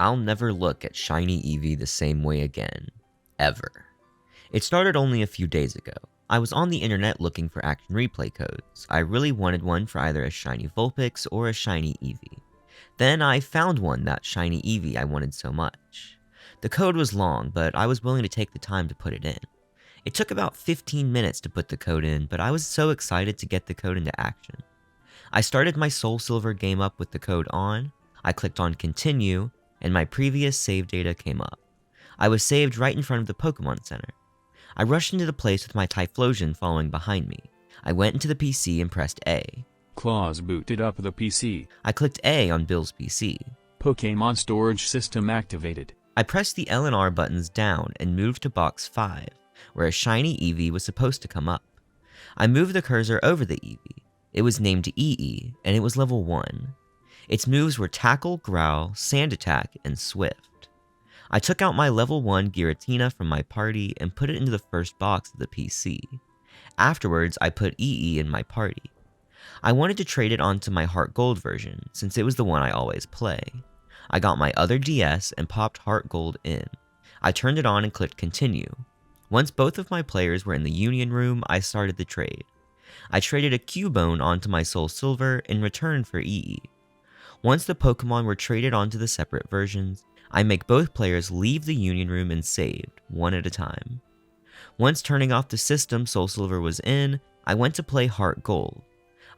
I'll never look at shiny Eevee the same way again. Ever. It started only a few days ago. I was on the internet looking for action replay codes. I really wanted one for either a shiny Vulpix or a shiny Eevee. Then I found one, that shiny Eevee I wanted so much. The code was long, but I was willing to take the time to put it in. It took about 15 minutes to put the code in, but I was so excited to get the code into action. I started my Soul Silver game up with the code on, I clicked on continue, and my previous save data came up. I was saved right in front of the Pokémon Center. I rushed into the place with my Typhlosion following behind me. I went into the PC and pressed A. Claus booted up the PC. I clicked A on Bill's PC. Pokémon storage system activated. I pressed the L and R buttons down and moved to box 5, where a shiny Eevee was supposed to come up. I moved the cursor over the Eevee. It was named EE, and it was level 1. Its moves were Tackle, Growl, Sand Attack, and Swift. I took out my level 1 Giratina from my party and put it into the first box of the PC. Afterwards, I put EE in my party. I wanted to trade it onto my Heart Gold version, since it was the one I always play. I got my other DS and popped Heart Gold in. I turned it on and clicked continue. Once both of my players were in the Union Room, I started the trade. I traded a Cubone onto my Soul Silver in return for EE. Once the Pokemon were traded onto the separate versions, I make both players leave the Union Room and saved, one at a time. Once turning off the system Soul Silver was in, I went to play Heart Gold.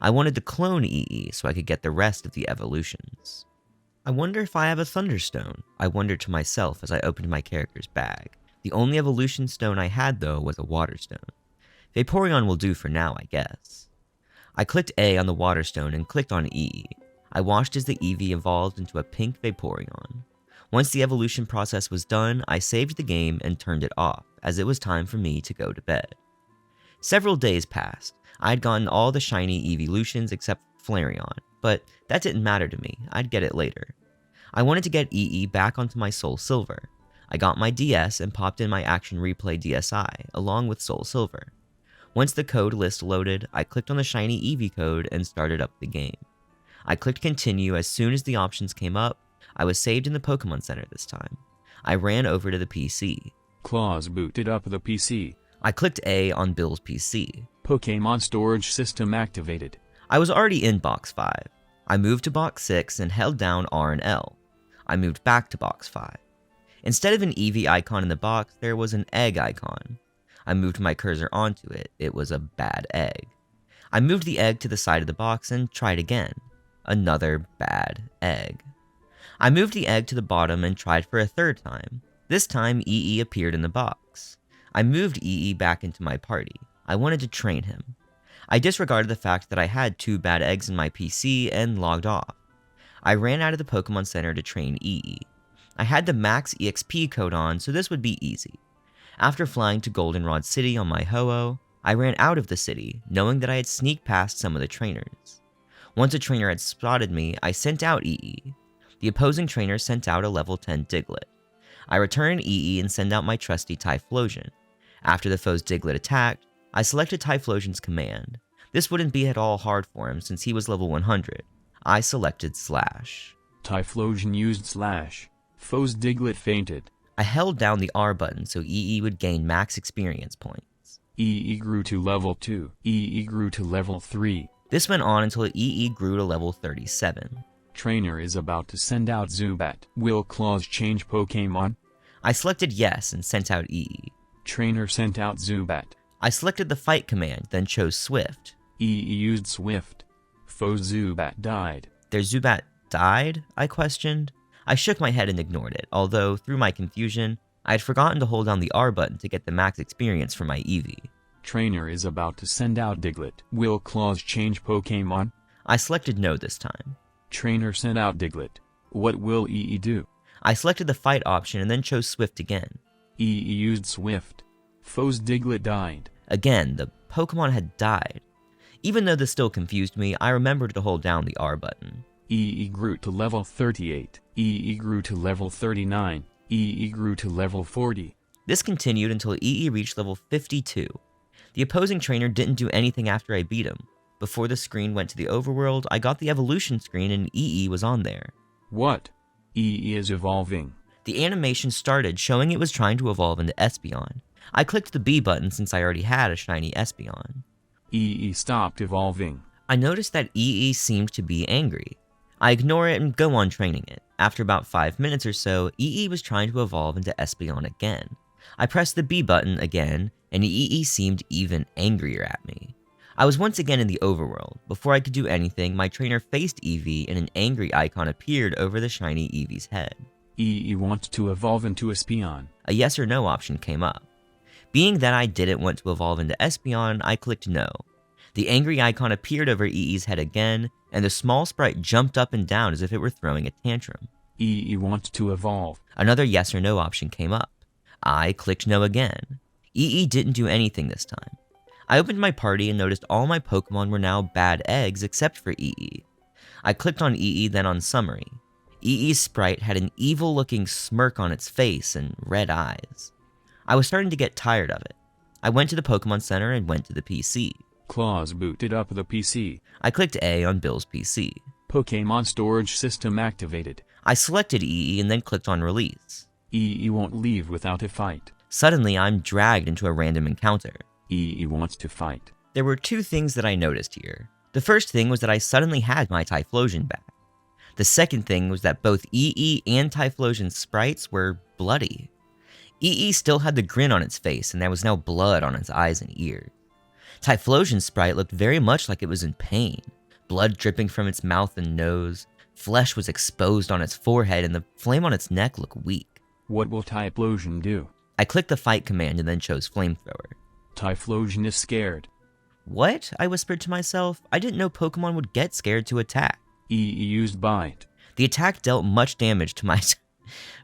I wanted to clone EE so I could get the rest of the evolutions. I wonder if I have a Thunderstone, I wondered to myself as I opened my character's bag. The only evolution stone I had, though, was a Water Stone. Vaporeon will do for now, I guess. I clicked A on the Water Stone and clicked on EE. I watched as the Eevee evolved into a pink Vaporeon. Once the evolution process was done, I saved the game and turned it off, as it was time for me to go to bed. Several days passed. I had gotten all the shiny evolutions except Flareon, but that didn't matter to me, I'd get it later. I wanted to get EE back onto my Soul Silver. I got my DS and popped in my Action Replay DSi, along with Soul Silver. Once the code list loaded, I clicked on the shiny Eevee code and started up the game. I clicked continue as soon as the options came up. I was saved in the Pokémon Center this time. I ran over to the PC. Claus booted up the PC. I clicked A on Bill's PC. Pokémon storage system activated. I was already in box 5. I moved to box 6 and held down R and L. I moved back to box 5. Instead of an Eevee icon in the box, there was an egg icon. I moved my cursor onto it. It was a bad egg. I moved the egg to the side of the box and tried again. Another bad egg. I moved the egg to the bottom and tried for a third time. This time, EE appeared in the box. I moved EE back into my party. I wanted to train him. I disregarded the fact that I had 2 bad eggs in my PC and logged off. I ran out of the Pokémon Center to train EE. I had the max EXP code on, so this would be easy. After flying to Goldenrod City on my Ho-Oh, I ran out of the city, knowing that I had sneaked past some of the trainers. Once a trainer had spotted me, I sent out EE. The opposing trainer sent out a level 10 Diglett. I returned EE and sent out my trusty Typhlosion. After the foe's Diglett attacked, I selected Typhlosion's command. This wouldn't be at all hard for him since he was level 100. I selected Slash. Typhlosion used Slash. Foe's Diglett fainted. I held down the R button so EE would gain max experience points. EE grew to level 2. EE grew to level 3. This went on until EE grew to level 37. Trainer is about to send out Zubat. Will Claus change Pokémon? I selected yes and sent out EE. Trainer sent out Zubat. I selected the fight command, then chose Swift. EE used Swift. Foe's Zubat died. Their Zubat died? I questioned. I shook my head and ignored it, although, through my confusion, I had forgotten to hold down the R button to get the max experience for my Eevee. Trainer is about to send out Diglett. Will Claus change Pokémon? I selected no this time. Trainer sent out Diglett. What will EE do? I selected the fight option and then chose Swift again. EE used Swift. Foe's Diglett died. Again, the Pokemon had died. Even though this still confused me, I remembered to hold down the R button. EE grew to level 38. EE grew to level 39. EE grew to level 40. This continued until EE reached level 52. The opposing trainer didn't do anything after I beat him. Before the screen went to the overworld, I got the evolution screen and EE was on there. What? EE is evolving. The animation started showing it was trying to evolve into Espeon. I clicked the B button since I already had a shiny Espeon. EE stopped evolving. I noticed that EE seemed to be angry. I ignore it and go on training it. After about 5 minutes or so, EE was trying to evolve into Espeon again. I pressed the B button again, and EE seemed even angrier at me. I was once again in the overworld. Before I could do anything, my trainer faced Eevee and an angry icon appeared over the shiny Eevee's head. EE wants to evolve into Espeon. A yes or no option came up. Being that I didn't want to evolve into Espeon, I clicked no. The angry icon appeared over EE's head again, and the small sprite jumped up and down as if it were throwing a tantrum. EE wants to evolve. Another yes or no option came up. I clicked no again. EE didn't do anything this time. I opened my party and noticed all my Pokemon were now bad eggs except for EE. I clicked on EE, then on summary. EE's sprite had an evil-looking smirk on its face and red eyes. I was starting to get tired of it. I went to the Pokemon Center and went to the PC. Claus booted up the PC. I clicked A on Bill's PC. Pokemon storage system activated. I selected EE and then clicked on release. EE won't leave without a fight. Suddenly, I'm dragged into a random encounter. EE wants to fight. There were two things that I noticed here. The first thing was that I suddenly had my Typhlosion back. The second thing was that both EE and Typhlosion's sprites were bloody. EE still had the grin on its face, and there was now blood on its eyes and ears. Typhlosion's sprite looked very much like it was in pain. Blood dripping from its mouth and nose, flesh was exposed on its forehead, and the flame on its neck looked weak. What will Typhlosion do? I clicked the fight command and then chose Flamethrower. Typhlosion is scared. What? I whispered to myself. I didn't know Pokemon would get scared to attack. EE used Bite. The attack dealt much damage to my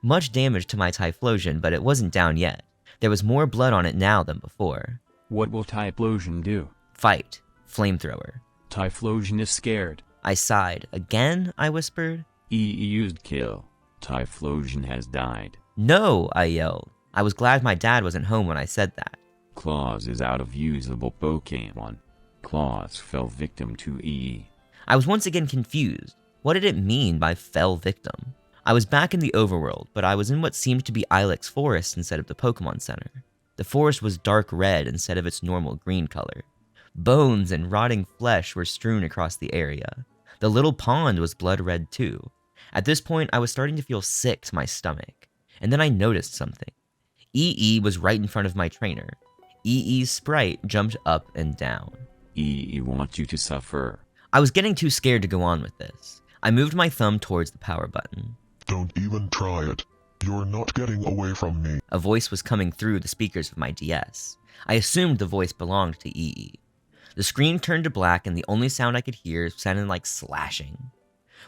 Typhlosion, but it wasn't down yet. There was more blood on it now than before. What will Typhlosion do? Fight. Flamethrower. Typhlosion is scared. I sighed. Again? I whispered. EE used Kill. Typhlosion has died. No! I yelled. I was glad my dad wasn't home when I said that. Claus is out of usable Pokemon. Claus fell victim to EE. I was once again confused. What did it mean by fell victim? I was back in the overworld, but I was in what seemed to be Ilex Forest instead of the Pokemon Center. The forest was dark red instead of its normal green color. Bones and rotting flesh were strewn across the area. The little pond was blood red too. At this point, I was starting to feel sick to my stomach. And then I noticed something. EE was right in front of my trainer. EE's sprite jumped up and down. EE wants you to suffer. I was getting too scared to go on with this. I moved my thumb towards the power button. Don't even try it. You're not getting away from me. A voice was coming through the speakers of my DS. I assumed the voice belonged to EE. The screen turned to black and the only sound I could hear sounded like slashing.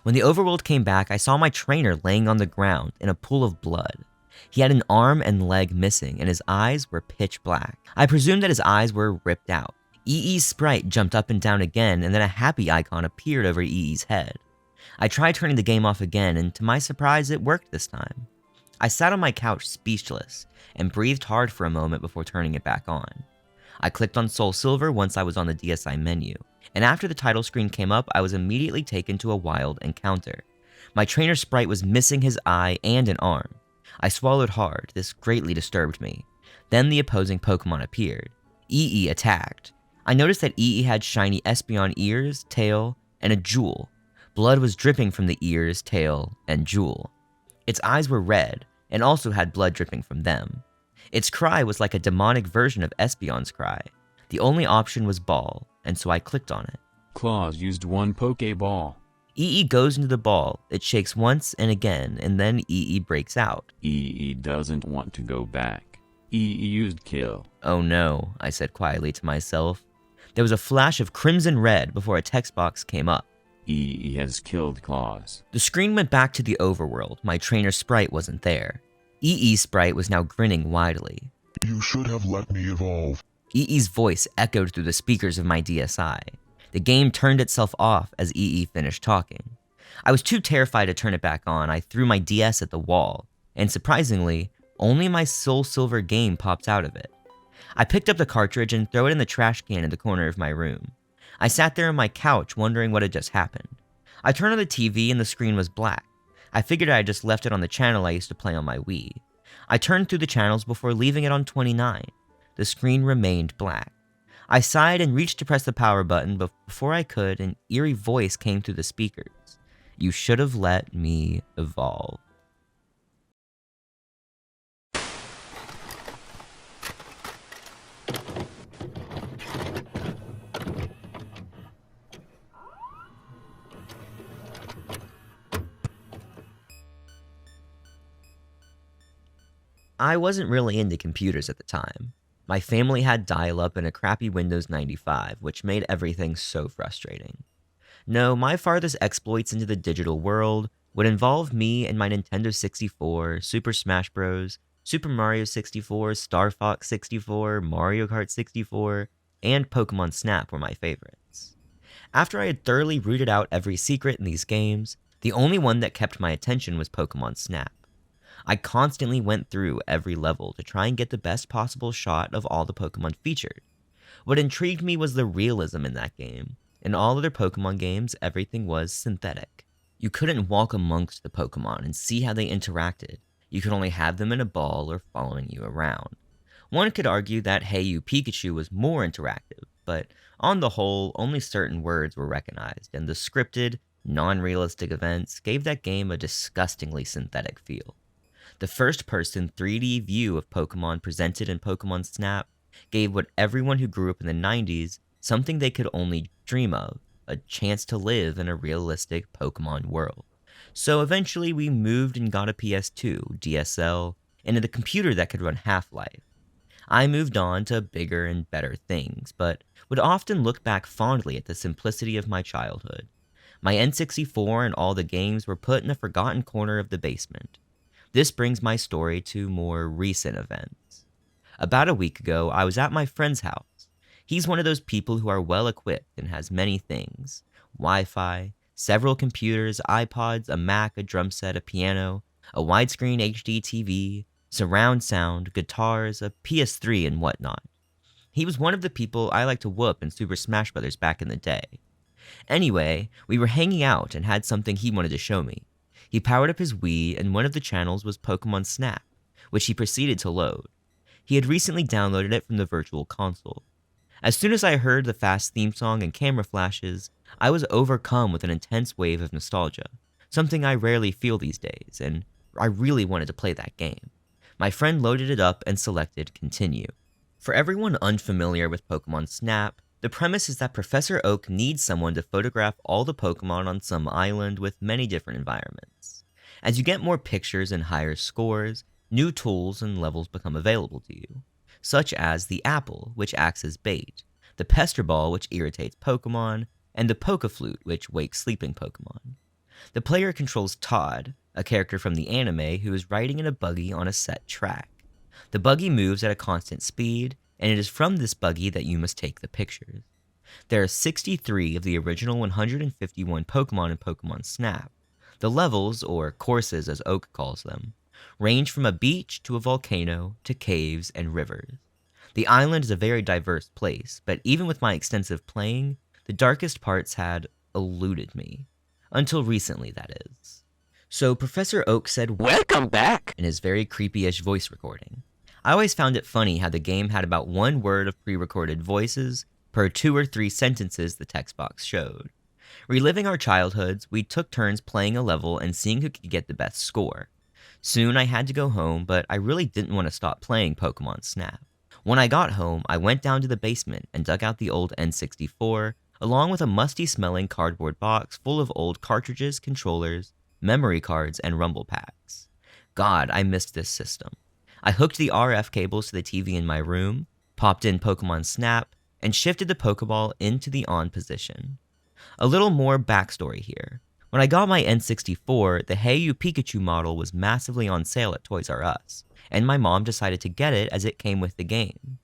When the overworld came back, I saw my trainer laying on the ground in a pool of blood. He had an arm and leg missing and his eyes were pitch black. I presumed that his eyes were ripped out. EE's sprite jumped up and down again and then a happy icon appeared over EE's head. I tried turning the game off again and to my surprise it worked this time. I sat on my couch speechless and breathed hard for a moment before turning it back on. I clicked on Soul Silver once I was on the DSi menu, and after the title screen came up, I was immediately taken to a wild encounter. My trainer sprite was missing his eye and an arm. I swallowed hard, this greatly disturbed me. Then the opposing Pokemon appeared. EE attacked. I noticed that EE had shiny Espeon ears, tail, and a jewel. Blood was dripping from the ears, tail, and jewel. Its eyes were red, and also had blood dripping from them. Its cry was like a demonic version of Espeon's cry. The only option was ball, and so I clicked on it. Claus used one Pokeball. EE goes into the ball, it shakes once and again, and then EE breaks out. EE doesn't want to go back. EE used Kill. Oh no, I said quietly to myself. There was a flash of crimson red before a text box came up. EE has killed Claus. The screen went back to the overworld. My trainer sprite wasn't there. EE's sprite was now grinning widely. You should have let me evolve. EE's voice echoed through the speakers of my DSi. The game turned itself off as EE finished talking. I was too terrified to turn it back on. I threw my DS at the wall, and surprisingly, only my Soul Silver game popped out of it. I picked up the cartridge and threw it in the trash can in the corner of my room. I sat there on my couch wondering what had just happened. I turned on the TV and the screen was black. I figured I had just left it on the channel I used to play on my Wii. I turned through the channels before leaving it on 29. The screen remained black. I sighed and reached to press the power button, but before I could, an eerie voice came through the speakers. You should have let me evolve. I wasn't really into computers at the time. My family had dial-up and a crappy Windows 95, which made everything so frustrating. No, my farthest exploits into the digital world would involve me and my Nintendo 64, Super Smash Bros., Super Mario 64, Star Fox 64, Mario Kart 64, and Pokémon Snap were my favorites. After I had thoroughly rooted out every secret in these games, the only one that kept my attention was Pokémon Snap. I constantly went through every level to try and get the best possible shot of all the Pokemon featured. What intrigued me was the realism in that game. In all other Pokemon games, everything was synthetic. You couldn't walk amongst the Pokemon and see how they interacted. You could only have them in a ball or following you around. One could argue that Hey You Pikachu was more interactive, but on the whole, only certain words were recognized, and the scripted, non-realistic events gave that game a disgustingly synthetic feel. The first-person 3D view of Pokemon presented in Pokemon Snap gave what everyone who grew up in the 90s something they could only dream of, a chance to live in a realistic Pokemon world. So eventually we moved and got a PS2, DSL, and a computer that could run Half-Life. I moved on to bigger and better things, but would often look back fondly at the simplicity of my childhood. My N64 and all the games were put in a forgotten corner of the basement. This brings my story to more recent events. About a week ago, I was at my friend's house. He's one of those people who are well equipped and has many things: Wi-Fi, several computers, iPods, a Mac, a drum set, a piano, a widescreen HD TV, surround sound, guitars, a PS3, and whatnot. He was one of the people I liked to whoop in Super Smash Bros. Back in the day. Anyway, we were hanging out and had something he wanted to show me. He powered up his Wii, and one of the channels was Pokémon Snap, which he proceeded to load. He had recently downloaded it from the Virtual Console. As soon as I heard the fast theme song and camera flashes, I was overcome with an intense wave of nostalgia, something I rarely feel these days, and I really wanted to play that game. My friend loaded it up and selected Continue. For everyone unfamiliar with Pokémon Snap, the premise is that Professor Oak needs someone to photograph all the Pokemon on some island with many different environments. As you get more pictures and higher scores, new tools and levels become available to you, such as the Apple, which acts as bait, the Pester Ball, which irritates Pokemon, and the Poke-Flute, which wakes sleeping Pokemon. The player controls Todd, a character from the anime who is riding in a buggy on a set track. The buggy moves at a constant speed, and it is from this buggy that you must take the pictures. There are 63 of the original 151 Pokemon in Pokemon Snap. The levels, or courses as Oak calls them, range from a beach to a volcano to caves and rivers. The island is a very diverse place, but even with my extensive playing, the darkest parts had eluded me. Until recently, that is. So Professor Oak said, "Welcome back," in his very creepy-ish voice recording. I always found it funny how the game had about one word of pre-recorded voices per 2 or 3 sentences the text box showed. Reliving our childhoods, we took turns playing a level and seeing who could get the best score. Soon I had to go home, but I really didn't want to stop playing Pokemon Snap. When I got home, I went down to the basement and dug out the old N64, along with a musty-smelling cardboard box full of old cartridges, controllers, memory cards, and rumble packs. God, I missed this system. I hooked the RF cables to the TV in my room, popped in Pokemon Snap, and shifted the Pokeball into the on position. A little more backstory here. When I got my N64, the Hey You Pikachu model was massively on sale at Toys R Us, and my mom decided to get it as it came with the game.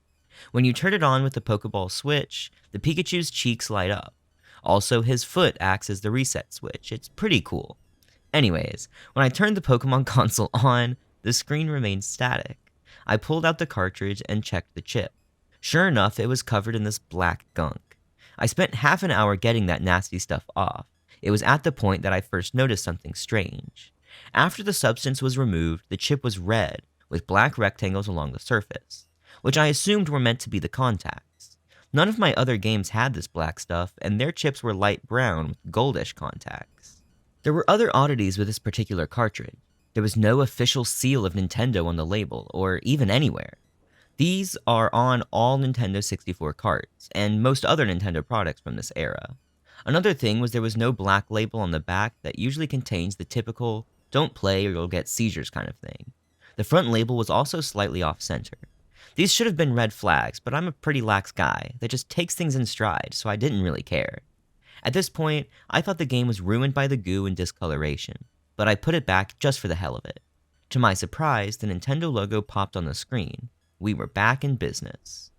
When you turn it on with the Pokeball switch, the Pikachu's cheeks light up. Also, his foot acts as the reset switch. It's pretty cool. Anyways, when I turned the Pokemon console on, the screen remained static. I pulled out the cartridge and checked the chip. Sure enough, it was covered in this black gunk. I spent half an hour getting that nasty stuff off. It was at the point that I first noticed something strange. After the substance was removed, the chip was red with black rectangles along the surface, which I assumed were meant to be the contacts. None of my other games had this black stuff, and their chips were light brown with goldish contacts. There were other oddities with this particular cartridge. There was no official seal of Nintendo on the label, or even anywhere. These are on all Nintendo 64 carts, and most other Nintendo products from this era. Another thing was there was no black label on the back that usually contains the typical, don't play or you'll get seizures kind of thing. The front label was also slightly off-center. These should have been red flags, but I'm a pretty lax guy that just takes things in stride, so I didn't really care. At this point, I thought the game was ruined by the goo and discoloration, but I put it back just for the hell of it. To my surprise, the Nintendo logo popped on the screen. We were back in business.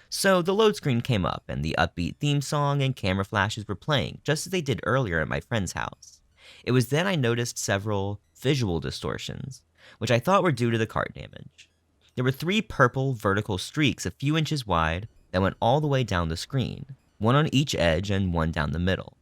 So the load screen came up, and the upbeat theme song and camera flashes were playing, just as they did earlier at my friend's house. It was then I noticed several visual distortions, which I thought were due to the cart damage. There were 3 purple vertical streaks a few inches wide that went all the way down the screen, one on each edge and one down the middle.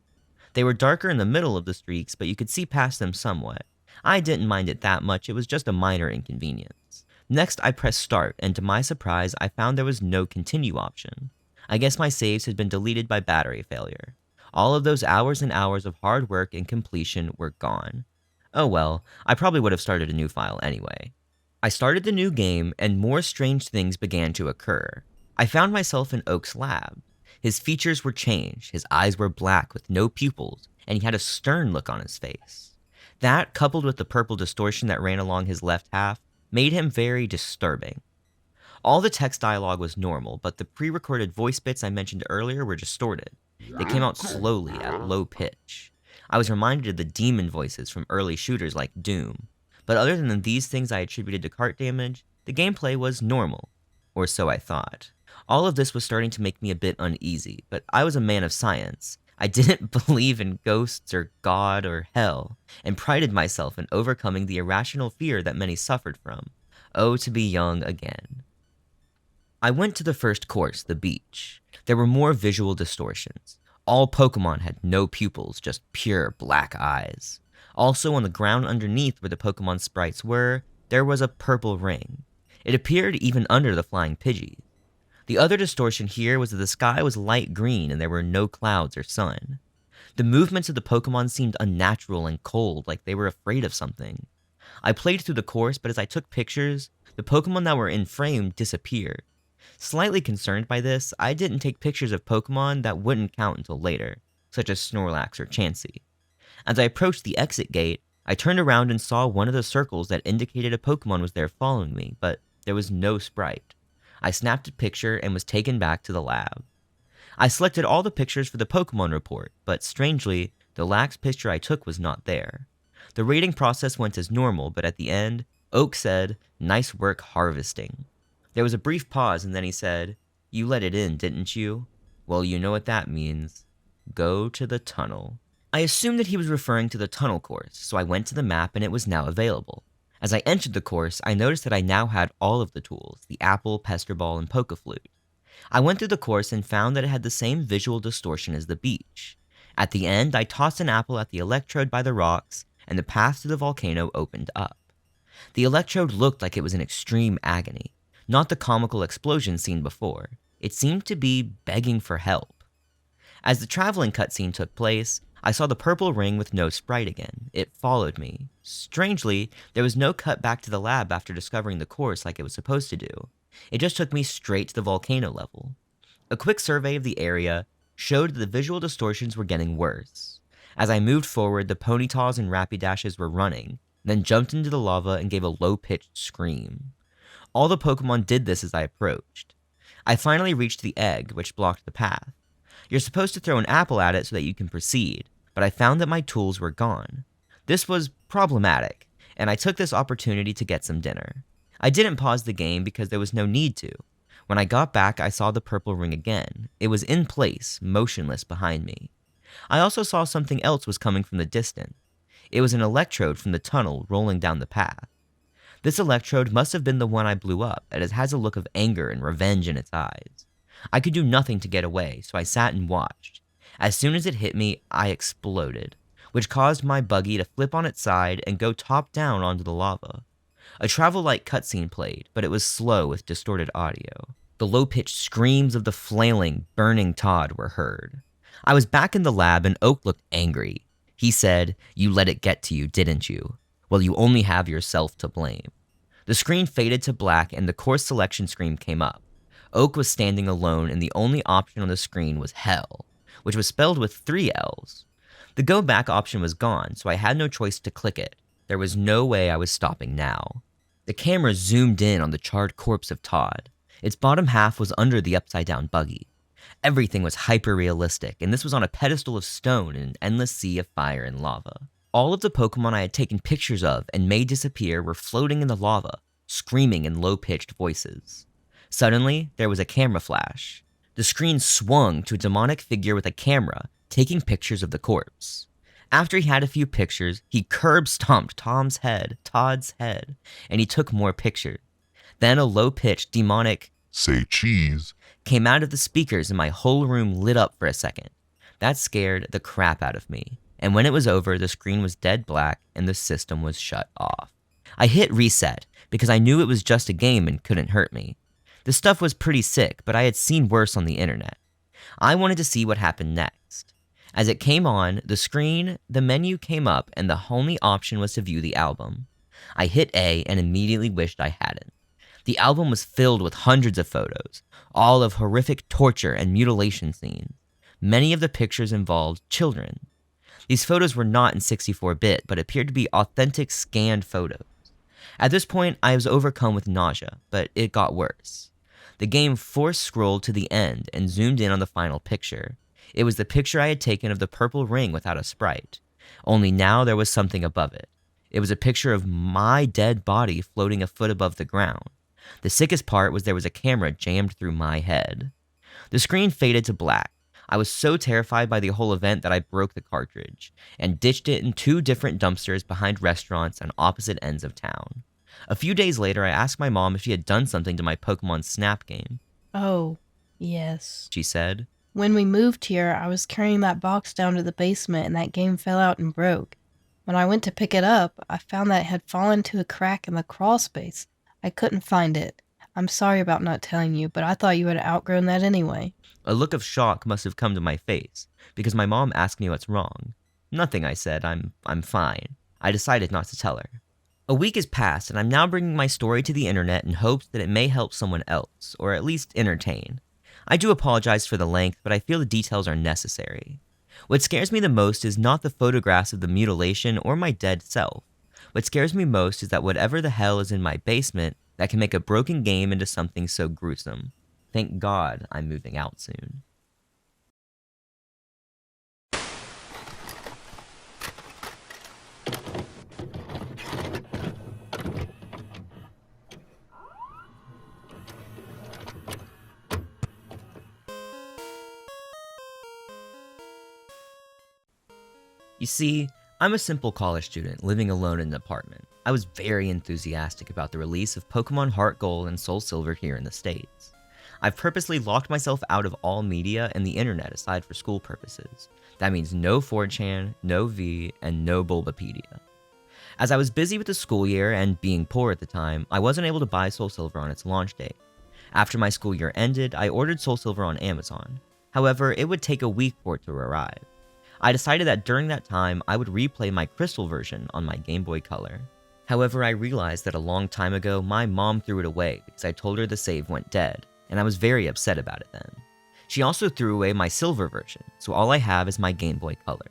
They were darker in the middle of the streaks, but you could see past them somewhat. I didn't mind it that much, it was just a minor inconvenience. Next, I pressed start, and to my surprise, I found there was no continue option. I guess my saves had been deleted by battery failure. All of those hours and hours of hard work and completion were gone. Oh well, I probably would have started a new file anyway. I started the new game, and more strange things began to occur. I found myself in Oak's lab. His features were changed, his eyes were black with no pupils, and he had a stern look on his face. That, coupled with the purple distortion that ran along his left half, made him very disturbing. All the text dialogue was normal, but the pre-recorded voice bits I mentioned earlier were distorted. They came out slowly at low pitch. I was reminded of the demon voices from early shooters like Doom. But other than these things I attributed to cart damage, the gameplay was normal. Or so I thought. All of this was starting to make me a bit uneasy, but I was a man of science. I didn't believe in ghosts or God or hell, and prided myself in overcoming the irrational fear that many suffered from. Oh, to be young again. I went to the first course, the beach. There were more visual distortions. All Pokémon had no pupils, just pure black eyes. Also, on the ground underneath where the Pokémon sprites were, there was a purple ring. It appeared even under the flying Pidgeys. The other distortion here was that the sky was light green and there were no clouds or sun. The movements of the Pokémon seemed unnatural and cold, like they were afraid of something. I played through the course, but as I took pictures, the Pokémon that were in frame disappeared. Slightly concerned by this, I didn't take pictures of Pokémon that wouldn't count until later, such as Snorlax or Chansey. As I approached the exit gate, I turned around and saw one of the circles that indicated a Pokémon was there following me, but there was no sprite. I snapped a picture and was taken back to the lab. I selected all the pictures for the Pokémon report, but strangely, the last picture I took was not there. The rating process went as normal, but at the end, Oak said, "Nice work harvesting." There was a brief pause and then he said, "You let it in, didn't you? Well, you know what that means. Go to the tunnel." I assumed that he was referring to the tunnel course, so I went to the map and it was now available. As I entered the course, I noticed that I now had all of the tools, the apple, pester ball, and Pokeflute. I went through the course and found that it had the same visual distortion as the beach. At the end, I tossed an apple at the electrode by the rocks, and the path to the volcano opened up. The electrode looked like it was in extreme agony, not the comical explosion seen before. It seemed to be begging for help. As the traveling cutscene took place, I saw the purple ring with no sprite again. It followed me. Strangely, there was no cut back to the lab after discovering the course like it was supposed to do. It just took me straight to the volcano level. A quick survey of the area showed that the visual distortions were getting worse. As I moved forward, the Ponytas and Rapidashes were running, then jumped into the lava and gave a low-pitched scream. All the Pokemon did this as I approached. I finally reached the egg, which blocked the path. You're supposed to throw an apple at it so that you can proceed, but I found that my tools were gone. This was problematic, and I took this opportunity to get some dinner. I didn't pause the game because there was no need to. When I got back, I saw the purple ring again. It was in place, motionless behind me. I also saw something else was coming from the distance. It was an electrode from the tunnel rolling down the path. This electrode must have been the one I blew up, as it has a look of anger and revenge in its eyes. I could do nothing to get away, so I sat and watched. As soon as it hit me, I exploded. which caused my buggy to flip on its side and go top down onto the lava. A travel-like cutscene played, but it was slow with distorted audio. The low-pitched screams of the flailing, burning Todd were heard. I was back in the lab and Oak looked angry. He said, "You let it get to you, didn't you? Well, you only have yourself to blame." The screen faded to black and the course selection screen came up. Oak was standing alone and the only option on the screen was hell, which was spelled with 3 L's. The go back option was gone, so I had no choice to click it. There was no way I was stopping now. The camera zoomed in on the charred corpse of Todd. Its bottom half was under the upside-down buggy. Everything was hyper-realistic, and this was on a pedestal of stone in an endless sea of fire and lava. All of the Pokemon I had taken pictures of and made disappear were floating in the lava, screaming in low-pitched voices. Suddenly, there was a camera flash. The screen swung to a demonic figure with a camera, taking pictures of the corpse. After he had a few pictures, he curb-stomped Todd's head, and he took more pictures. Then a low-pitched, demonic Say cheese. came out of the speakers and my whole room lit up for a second. That scared the crap out of me. And when it was over, the screen was dead black and the system was shut off. I hit reset because I knew it was just a game and couldn't hurt me. The stuff was pretty sick, but I had seen worse on the internet. I wanted to see what happened next. As it came on the menu came up and the only option was to view the album. I hit A and immediately wished I hadn't. The album was filled with hundreds of photos, all of horrific torture and mutilation scenes. Many of the pictures involved children. These photos were not in 64-bit, but appeared to be authentic scanned photos. At this point, I was overcome with nausea, but it got worse. The game force-scrolled to the end and zoomed in on the final picture. It was the picture I had taken of the purple ring without a sprite. Only now there was something above it. It was a picture of my dead body floating a foot above the ground. The sickest part was there was a camera jammed through my head. The screen faded to black. I was so terrified by the whole event that I broke the cartridge and ditched it in 2 different dumpsters behind restaurants on opposite ends of town. A few days later, I asked my mom if she had done something to my Pokemon Snap game. Oh, yes. She said, When we moved here, I was carrying that box down to the basement and that game fell out and broke. When I went to pick it up, I found that it had fallen to a crack in the crawl space. I couldn't find it. I'm sorry about not telling you, but I thought you had outgrown that anyway. A look of shock must have come to my face, because my mom asked me what's wrong. Nothing, I said. I'm fine. I decided not to tell her. A week has passed, and I'm now bringing my story to the internet in hopes that it may help someone else, or at least entertain. I do apologize for the length, but I feel the details are necessary. What scares me the most is not the photographs of the mutilation or my dead self. What scares me most is that whatever the hell is in my basement that can make a broken game into something so gruesome. Thank God I'm moving out soon. You see, I'm a simple college student living alone in an apartment. I was very enthusiastic about the release of Pokemon Heart Gold and Soul Silver here in the States. I've purposely locked myself out of all media and the internet aside for school purposes. That means no 4chan, no V, and no Bulbapedia. As I was busy with the school year and being poor at the time, I wasn't able to buy Soul Silver on its launch date. After my school year ended, I ordered Soul Silver on Amazon. However, it would take a week for it to arrive. I decided that during that time, I would replay my Crystal version on my Game Boy Color. However, I realized that a long time ago, my mom threw it away because I told her the save went dead, and I was very upset about it then. She also threw away my Silver version, so all I have is my Game Boy Color.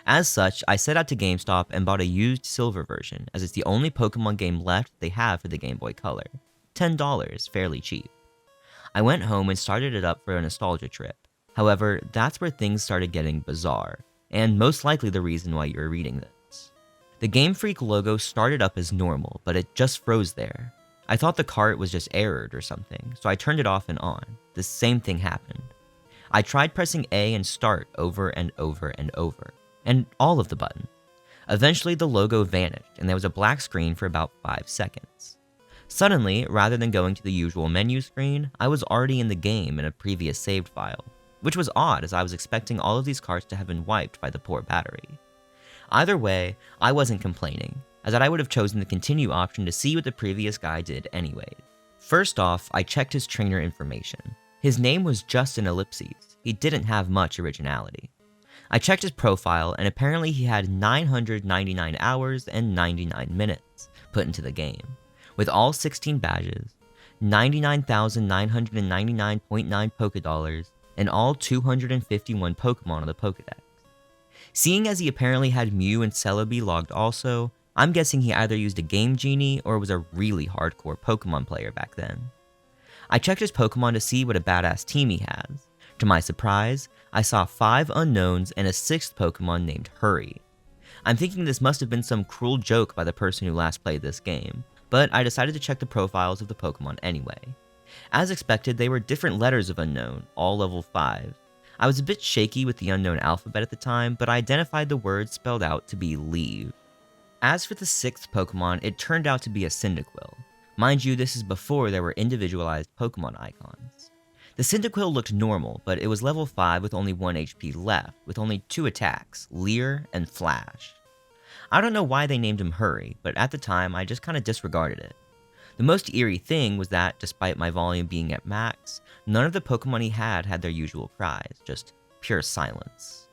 As such, I set out to GameStop and bought a used Silver version, as it's the only Pokemon game left they have for the Game Boy Color. $10, fairly cheap. I went home and started it up for a nostalgia trip. However, that's where things started getting bizarre, and most likely the reason why you're reading this. The Game Freak logo started up as normal, but it just froze there. I thought the cart was just errored or something, so I turned it off and on. The same thing happened. I tried pressing A and start over and over and over, and all of the buttons. Eventually the logo vanished, and there was a black screen for about 5 seconds. Suddenly, rather than going to the usual menu screen, I was already in the game in a previous saved file, which was odd as I was expecting all of these carts to have been wiped by the poor battery. Either way, I wasn't complaining, as I would have chosen the continue option to see what the previous guy did anyway. First off, I checked his trainer information. His name was just an ellipses. He didn't have much originality. I checked his profile, and apparently he had 999 hours and 99 minutes put into the game, with all 16 badges, 99,999.9 Pokédollars, and all 251 Pokemon on the Pokedex. Seeing as he apparently had Mew and Celebi logged also, I'm guessing he either used a Game Genie or was a really hardcore Pokemon player back then. I checked his Pokemon to see what a badass team he has. To my surprise, I saw 5 unknowns and a 6th Pokemon named Hurry. I'm thinking this must have been some cruel joke by the person who last played this game, but I decided to check the profiles of the Pokemon anyway. As expected, they were different letters of unknown, all level 5. I was a bit shaky with the unknown alphabet at the time, but I identified the word spelled out to be leave. As for the 6th Pokemon, it turned out to be a Cyndaquil. Mind you, this is before there were individualized Pokemon icons. The Cyndaquil looked normal, but it was level 5 with only 1 HP left, with only 2 attacks, Leer and Flash. I don't know why they named him Hurry, but at the time I just kinda disregarded it. The most eerie thing was that, despite my volume being at max, none of the Pokemon he had their usual cries, just pure silence.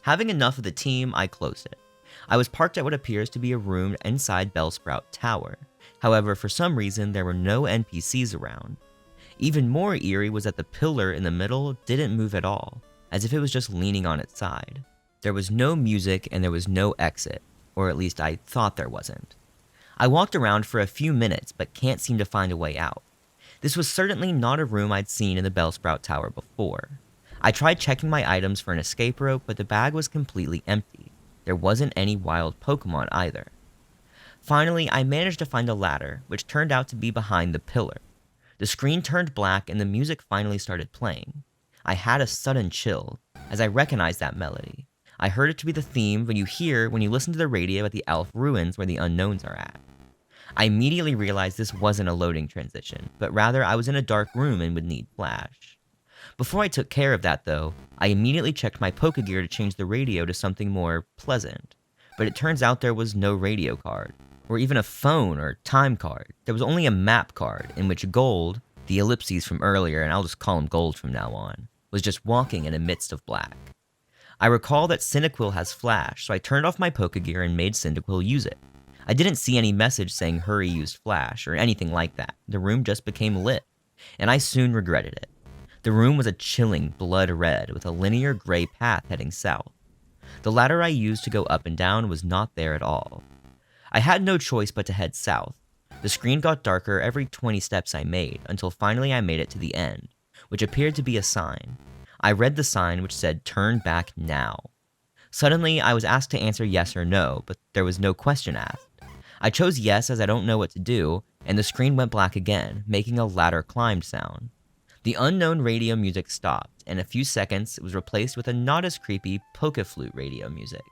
Having enough of the team, I closed it. I was parked at what appears to be a room inside Bellsprout Tower. However, for some reason, there were no NPCs around. Even more eerie was that the pillar in the middle didn't move at all, as if it was just leaning on its side. There was no music and there was no exit, or at least I thought there wasn't. I walked around for a few minutes but can't seem to find a way out. This was certainly not a room I'd seen in the Bellsprout Tower before. I tried checking my items for an escape rope, but the bag was completely empty. There wasn't any wild Pokemon either. Finally, I managed to find a ladder, which turned out to be behind the pillar. The screen turned black and the music finally started playing. I had a sudden chill, as I recognized that melody. I heard it to be the theme when you listen to the radio at the Elf Ruins where the unknowns are at. I immediately realized this wasn't a loading transition, but rather I was in a dark room and would need flash. Before I took care of that though, I immediately checked my Pokegear to change the radio to something more pleasant. But it turns out there was no radio card, or even a phone or time card. There was only a map card in which Gold, the ellipses from earlier, and I'll just call him Gold from now on, was just walking in the midst of black. I recall that Cyndaquil has flash, so I turned off my Pokegear and made Cyndaquil use it. I didn't see any message saying Hurry used flash or anything like that. The room just became lit, and I soon regretted it. The room was a chilling blood red with a linear gray path heading south. The ladder I used to go up and down was not there at all. I had no choice but to head south. The screen got darker every 20 steps I made, until finally I made it to the end, which appeared to be a sign. I read the sign which said, "Turn back now." Suddenly, I was asked to answer yes or no, but there was no question asked. I chose yes as I don't know what to do, and the screen went black again, making a ladder climbed sound. The unknown radio music stopped, and in a few seconds it was replaced with a not as creepy Pokeflute radio music.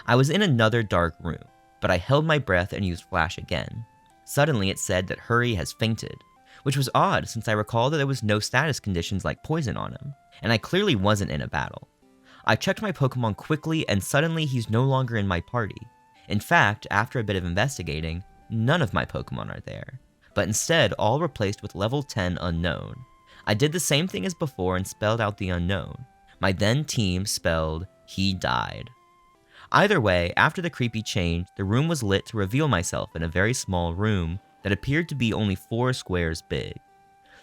I was in another dark room, but I held my breath and used flash again. Suddenly it said that Hurry has fainted, which was odd since I recall that there was no status conditions like poison on him, and I clearly wasn't in a battle. I checked my Pokemon quickly and suddenly he's no longer in my party. In fact, after a bit of investigating, none of my Pokemon are there, but instead all replaced with level 10 unknown. I did the same thing as before and spelled out the unknown. My then team spelled, "He died." Either way, after the creepy change, the room was lit to reveal myself in a very small room that appeared to be only 4 squares big.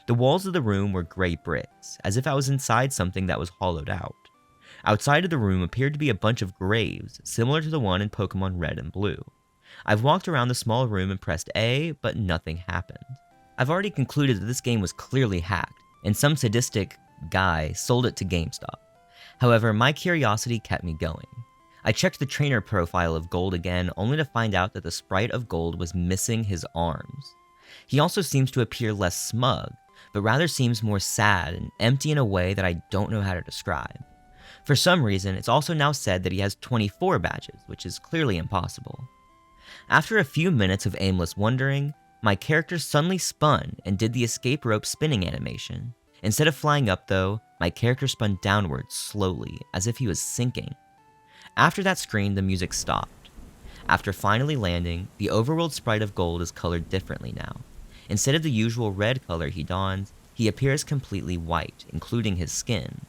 The walls of the room were gray bricks, as if I was inside something that was hollowed out. Outside of the room appeared to be a bunch of graves, similar to the one in Pokemon Red and Blue. I've walked around the small room and pressed A, but nothing happened. I've already concluded that this game was clearly hacked, and some sadistic guy sold it to GameStop. However, my curiosity kept me going. I checked the trainer profile of Gold again, only to find out that the sprite of Gold was missing his arms. He also seems to appear less smug, but rather seems more sad and empty in a way that I don't know how to describe. For some reason, it's also now said that he has 24 badges, which is clearly impossible. After a few minutes of aimless wondering, my character suddenly spun and did the escape rope spinning animation. Instead of flying up though, my character spun downwards slowly, as if he was sinking. After that screen, the music stopped. After finally landing, the overworld sprite of Gold is colored differently now. Instead of the usual red color he dons, he appears completely white, including his skin.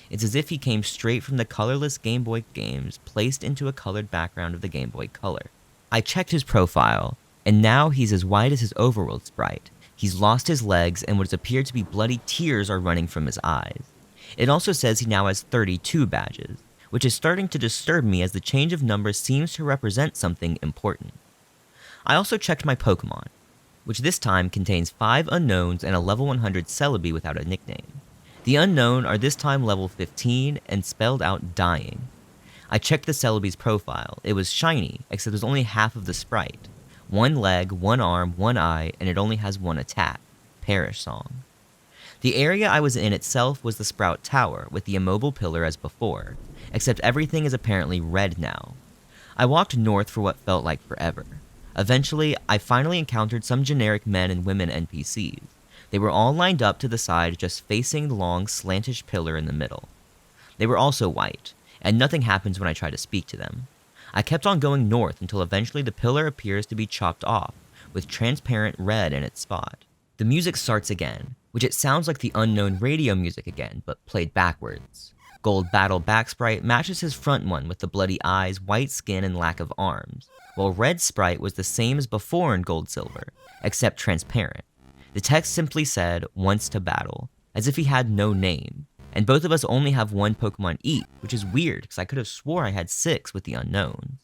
It's as if he came straight from the colorless Game Boy games placed into a colored background of the Game Boy Color. I checked his profile, and now he's as white as his overworld sprite. He's lost his legs, and what appear to be bloody tears are running from his eyes. It also says he now has 32 badges, which is starting to disturb me as the change of numbers seems to represent something important. I also checked my Pokémon, which this time contains 5 unknowns and a level 100 Celebi without a nickname. The unknown are this time level 15 and spelled out dying. I checked the Celebi's profile. It was shiny, except there's only half of the sprite. 1 leg, 1 arm, 1 eye, and it only has 1 attack. Perish Song. The area I was in itself was the Sprout Tower, with the immobile pillar as before, except everything is apparently red now. I walked north for what felt like forever. Eventually, I finally encountered some generic men and women NPCs. They were all lined up to the side, just facing the long, slantish pillar in the middle. They were also white, and nothing happens when I try to speak to them. I kept on going north until eventually the pillar appears to be chopped off, with transparent red in its spot. The music starts again, which it sounds like the unknown radio music again, but played backwards. Gold Battle back sprite matches his front one with the bloody eyes, white skin, and lack of arms, while Red sprite was the same as before in Gold Silver, except transparent. The text simply said, "Wants to battle," as if he had no name, and both of us only have 1 Pokemon each, which is weird because I could have swore I had 6 with the unknowns.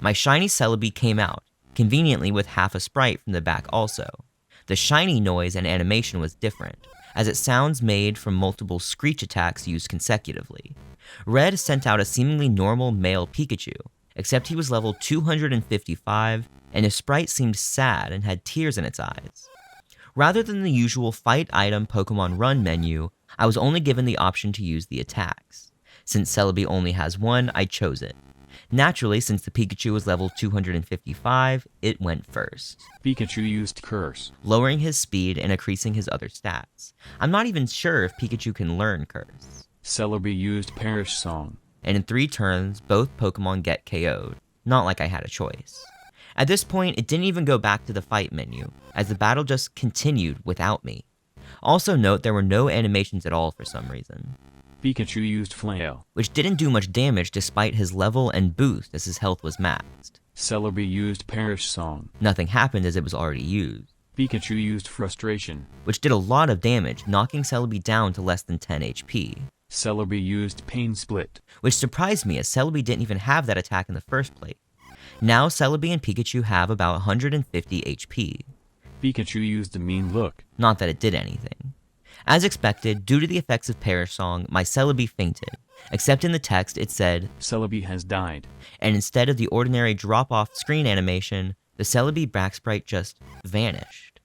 My shiny Celebi came out, conveniently with half a sprite from the back also. The shiny noise and animation was different, as it sounds made from multiple screech attacks used consecutively. Red sent out a seemingly normal male Pikachu, except he was level 255, and his sprite seemed sad and had tears in its eyes. Rather than the usual fight item Pokemon Run menu, I was only given the option to use the attacks. Since Celebi only has 1, I chose it. Naturally, since the Pikachu was level 255, it went first. Pikachu used Curse, lowering his speed and increasing his other stats. I'm not even sure if Pikachu can learn Curse. Celebi used Perish Song, and in 3 turns, both Pokemon get KO'd. Not like I had a choice. At this point, it didn't even go back to the fight menu, as the battle just continued without me. Also note there were no animations at all for some reason. Pikachu used Flail, which didn't do much damage despite his level and boost as his health was maxed. Celebi used Perish Song. Nothing happened as it was already used. Pikachu used Frustration, which did a lot of damage, knocking Celebi down to less than 10 HP. Celebi used Pain Split, which surprised me as Celebi didn't even have that attack in the first place. Now Celebi and Pikachu have about 150 HP. Pikachu used the Mean Look. Not that it did anything. As expected, due to the effects of Perish Song, my Celebi fainted, except in the text it said, Celebi has died. And instead of the ordinary drop-off screen animation, the Celebi back sprite just vanished.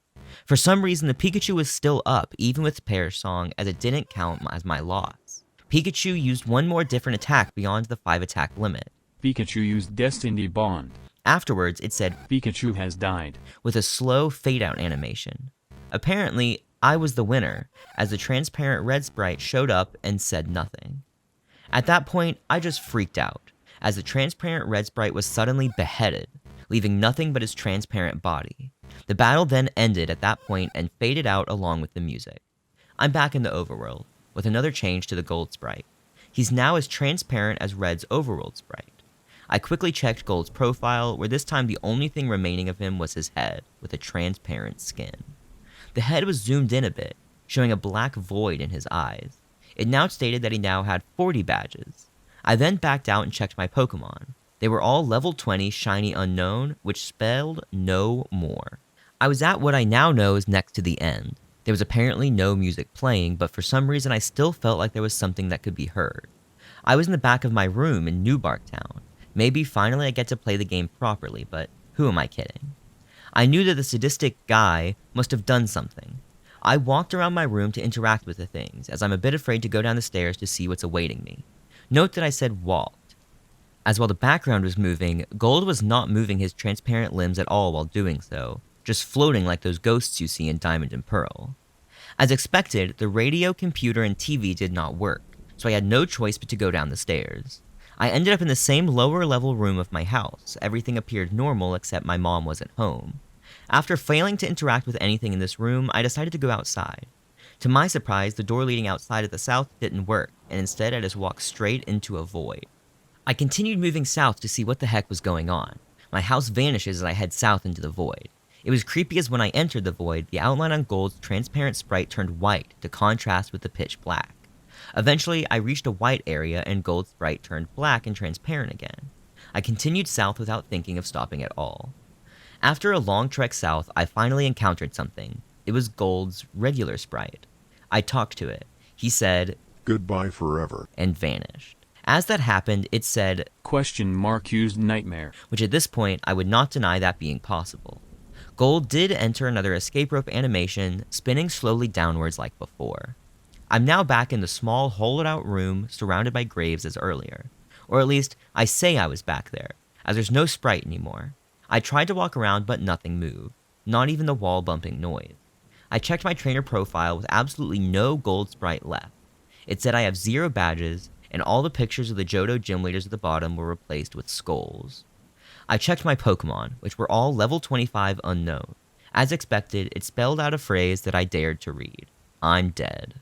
For some reason, the Pikachu was still up, even with Perish Song, as it didn't count as my loss. Pikachu used 1 more different attack beyond the 5 attack limit. Pikachu used Destiny Bond. Afterwards, it said, Pikachu has died, with a slow fade-out animation. Apparently, I was the winner, as the transparent red sprite showed up and said nothing. At that point, I just freaked out, as the transparent red sprite was suddenly beheaded, leaving nothing but his transparent body. The battle then ended at that point and faded out along with the music. I'm back in the overworld, with another change to the gold sprite. He's now as transparent as Red's overworld sprite. I quickly checked Gold's profile, where this time the only thing remaining of him was his head, with a transparent skin. The head was zoomed in a bit, showing a black void in his eyes. It now stated that he now had 40 badges. I then backed out and checked my Pokemon. They were all level 20 shiny unknown, which spelled no more. I was at what I now know is next to the end. There was apparently no music playing, but for some reason I still felt like there was something that could be heard. I was in the back of my room in Newbark Town. Maybe finally I get to play the game properly, but who am I kidding? I knew that the sadistic guy must have done something. I walked around my room to interact with the things, as I'm a bit afraid to go down the stairs to see what's awaiting me. Note that I said walked, as while the background was moving, Gold was not moving his transparent limbs at all while doing so, just floating like those ghosts you see in Diamond and Pearl. As expected, the radio, computer, and TV did not work, so I had no choice but to go down the stairs. I ended up in the same lower level room of my house. Everything appeared normal except my mom wasn't home. After failing to interact with anything in this room, I decided to go outside. To my surprise, the door leading outside at the south didn't work, and instead I just walked straight into a void. I continued moving south to see what the heck was going on. My house vanishes as I head south into the void. It was creepy as when I entered the void, the outline on Gold's transparent sprite turned white to contrast with the pitch black. Eventually, I reached a white area and Gold's sprite turned black and transparent again. I continued south without thinking of stopping at all. After a long trek south, I finally encountered something. It was Gold's regular sprite. I talked to it. He said, Goodbye forever. and vanished. As that happened, it said, Used nightmare. which at this point I would not deny that being possible. Gold did enter another escape rope animation, spinning slowly downwards like before. I'm now back in the small hollowed-out room surrounded by graves as earlier. Or at least, I say I was back there, as there's no sprite anymore. I tried to walk around, but nothing moved, not even the wall-bumping noise. I checked my trainer profile with absolutely no Gold sprite left. It said I have 0 badges, and all the pictures of the Johto gym leaders at the bottom were replaced with skulls. I checked my Pokémon, which were all level 25 unknown. As expected, it spelled out a phrase that I dared to read. I'm dead.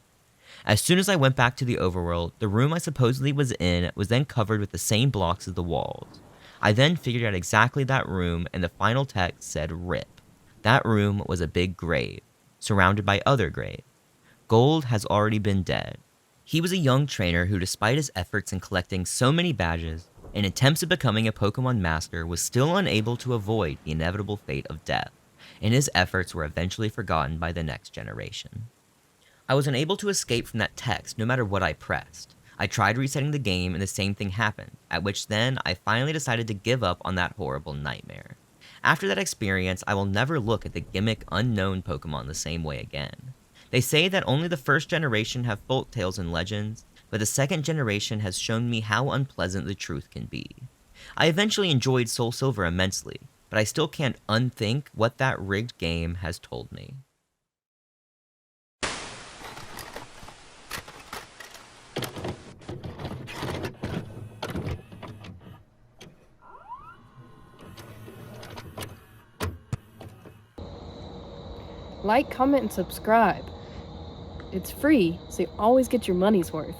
As soon as I went back to the overworld, the room I supposedly was in was then covered with the same blocks as the walls. I then figured out exactly that room, and the final text said RIP. That room was a big grave, surrounded by other graves. Gold has already been dead. He was a young trainer who, despite his efforts in collecting so many badges and attempts at becoming a Pokemon master, was still unable to avoid the inevitable fate of death, and his efforts were eventually forgotten by the next generation. I was unable to escape from that text no matter what I pressed. I tried resetting the game and the same thing happened, at which then I finally decided to give up on that horrible nightmare. After that experience, I will never look at the gimmick unknown Pokemon the same way again. They say that only the first generation have folk tales and legends, but the second generation has shown me how unpleasant the truth can be. I eventually enjoyed Soul Silver immensely, but I still can't unthink what that rigged game has told me. Like, comment, and subscribe. It's free, so you always get your money's worth.